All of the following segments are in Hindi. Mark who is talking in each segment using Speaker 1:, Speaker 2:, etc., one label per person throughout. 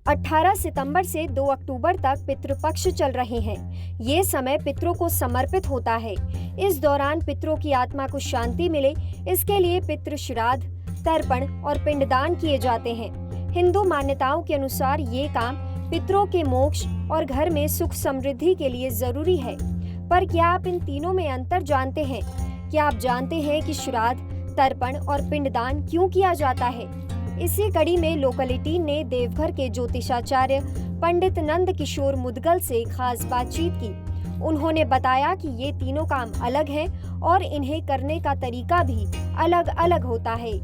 Speaker 1: 18 सितंबर से 2 अक्टूबर तक पितृपक्ष चल रहे हैं। ये समय पितरों को समर्पित होता है। इस दौरान पितरों की आत्मा को शांति मिले, इसके लिए पितृ श्राद्ध, तर्पण और पिंडदान किए जाते हैं। हिंदू मान्यताओं के अनुसार ये काम पितरों के मोक्ष और घर में सुख समृद्धि के लिए जरूरी है। पर क्या आप इन तीनों में अंतर जानते हैं? क्या आप जानते हैं कि श्राद्ध, तर्पण और पिंडदान क्यों किया जाता है? इसी कड़ी में लोकल 18 ने देवघर के ज्योतिषाचार्य पंडित नंद किशोर मुदगल से खास बातचीत की। उन्होंने बताया कि ये तीनों काम अलग हैं और इन्हें करने का तरीका भी अलग अलग होता है।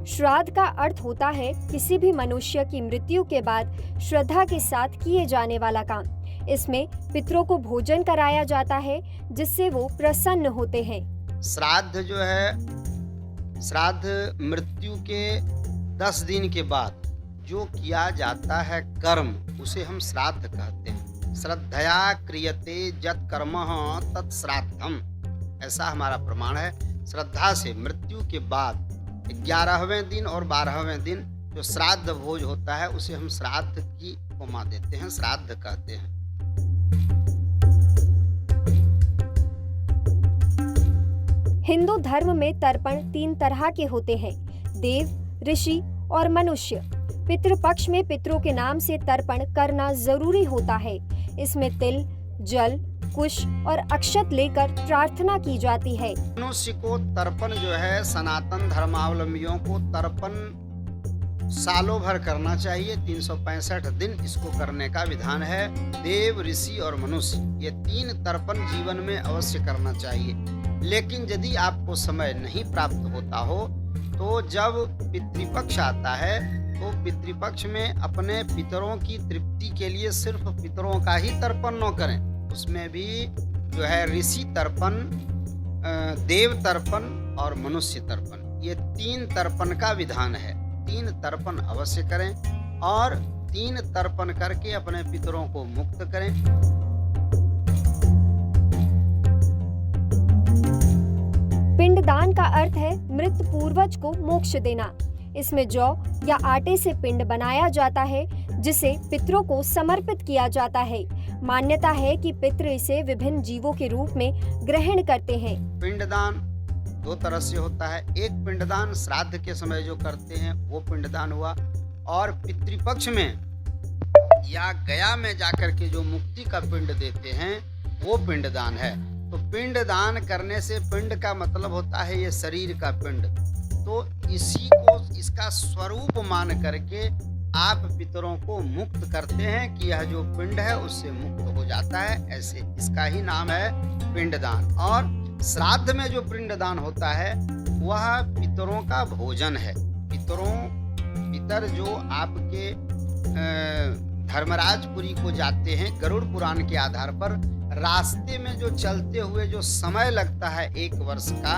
Speaker 1: श्राद्ध का अर्थ होता है किसी भी मनुष्य की मृत्यु के बाद श्रद्धा के साथ किए जाने वाला काम। इसमें पितरों को भोजन कराया जाता है जिससे वो प्रसन्न होते हैं।
Speaker 2: श्राद्ध जो है, श्राद्ध मृत्यु के 10 दिन के बाद जो किया जाता है कर्म, उसे हम श्राद्ध कहते हैं। श्रद्धया क्रियते यत् कर्मः तत् श्राद्धम, ऐसा हमारा प्रमाण है। श्रद्धा से मृत्यु के बाद 11वें दिन और 12वें दिन जो श्राद्ध भोज होता है उसे हम श्राद्ध की उपमा देते हैं, श्राद्ध कहते हैं।
Speaker 1: हिंदू धर्म में तर्पण 3 तरह के होते हैं: देव, ऋषि और मनुष्य। पितृपक्ष में पितरों के नाम से तर्पण करना जरूरी होता है। इसमें तिल, जल, कुश और अक्षत लेकर प्रार्थना की जाती है।
Speaker 2: मनुष्य को तर्पण जो है, सनातन धर्मावलंबियों को तर्पण सालों भर करना चाहिए। 365 दिन इसको करने का विधान है। देव, ऋषि और मनुष्य, ये 3 तर्पण जीवन में अवश्य करना चाहिए। लेकिन यदि आपको समय नहीं प्राप्त होता हो तो जब पितृपक्ष आता है तो पितृपक्ष में अपने पितरों की तृप्ति के लिए सिर्फ पितरों का ही तर्पण न करें। उसमें भी जो है ऋषि तर्पण, देव तर्पण और मनुष्य तर्पण, ये 3 तर्पण का विधान है। 3 तर्पण अवश्य करें और 3 तर्पण करके अपने पितरों को मुक्त करें।
Speaker 1: पिंडदान का अर्थ है मृत पूर्वज को मोक्ष देना। इसमें जौ या आटे से पिंड बनाया जाता है जिसे पितरों को समर्पित किया जाता है। मान्यता है कि पितृ इसे विभिन्न जीवों के रूप में ग्रहण करते हैं।
Speaker 2: पिंडदान 2 तरह से होता है। एक पिंडदान श्राद्ध के समय जो करते हैं वो पिंडदान हुआ, और पितृपक्ष में या गया में जाकर के जो मुक्ति का पिंड देते हैं वो पिंडदान है। तो पिंडदान करने से, पिंड का मतलब होता है ये शरीर का पिंड, तो इसी को इसका स्वरूप मान करके आप पितरों को मुक्त करते हैं कि यह जो पिंड है उससे मुक्त हो जाता है। ऐसे इसका ही नाम है पिंडदान। और श्राद्ध में जो पिंडदान होता है वह पितरों का भोजन है। पितर जो आपके धर्मराजपुरी को जाते हैं, गरुड़ पुराण के आधार पर रास्ते में जो चलते हुए जो समय लगता है 1 वर्ष का,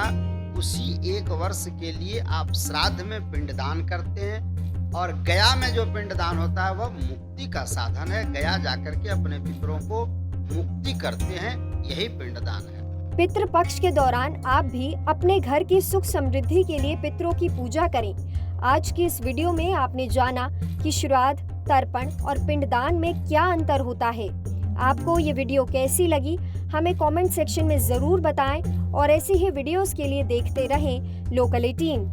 Speaker 2: उसी 1 वर्ष के लिए आप श्राद्ध में पिंडदान करते हैं। और गया में जो पिंडदान होता है वह मुक्ति का साधन है। गया जाकर के अपने पितरों को मुक्ति करते हैं, यही पिंडदान है।
Speaker 1: पितृपक्ष के दौरान आप भी अपने घर की सुख समृद्धि के लिए पितरों की पूजा करें। आज की इस वीडियो में आपने जाना कि श्राद्ध, तर्पण और पिंडदान में क्या अंतर होता है। आपको ये वीडियो कैसी लगी हमें कमेंट सेक्शन में जरूर बताएं और ऐसी ही वीडियोस के लिए देखते रहें लोकल 18।